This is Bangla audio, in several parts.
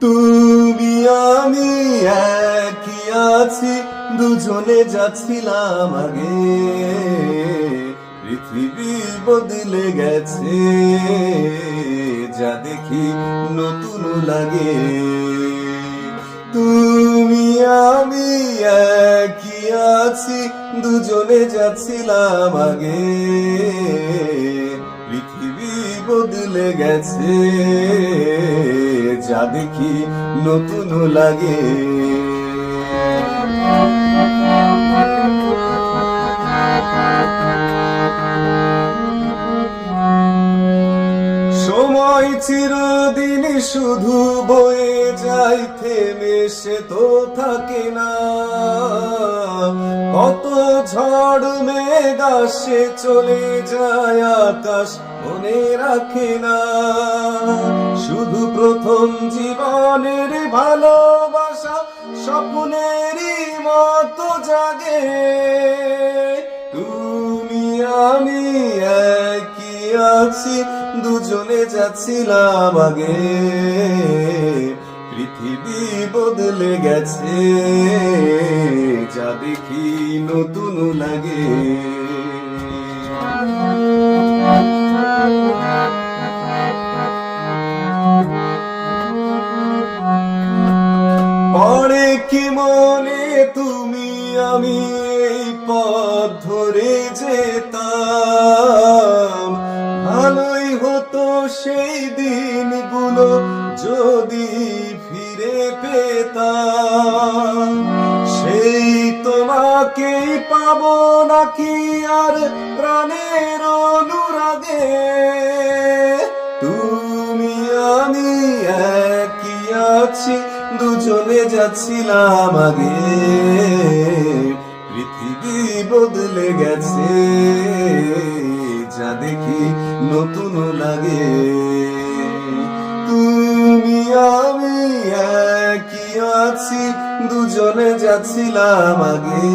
তুমি আমি একই আছি, দুজনে যাচ্ছিলাম আগে। পৃথিবী বদলে গেছে, যা দেখি নতুন লাগে। তুমি আমি একই আছি, দুজনে যাচ্ছিলাম আগে। পৃথিবী বদলে গেছে, যা দেখি নতুন লাগে। সময় চিরদিন শুধু বয়ে যায়, থেমে সে তো থাকে না। কত ঝড় মেঘ আসে চলে যায়, আকাশ মনে রাখে না। শুধু প্রথম জীবনের ভালোবাসা স্বপ্নেরই মতো জাগে। তুমি আমি একই আছি, দুজনে যাচ্ছিলাম আগে। পৃথিবী বদলে গেছে, যা দেখি নতুন লাগে। পরে কি মনে তুমি আমি এই পথ ধরে যেতাম, ভালোই হতো সেই দিনগুলো যদি ফিরে পেতাম। সেই তোমাকেই পাবো নাকি আর প্রাণের অনুরাগে। তুমি আমি একই আছি, দুজনে যাচ্ছিলাম আগে। পৃথিবী বদলে গেছে, যা দেখি নতুন লাগে। তুমি আমি একই আছি, দুজনে যাচ্ছিলাম আগে।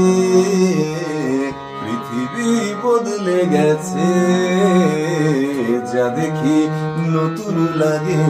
পৃথিবী বদলে গেছে, যা দেখি নতুন লাগে।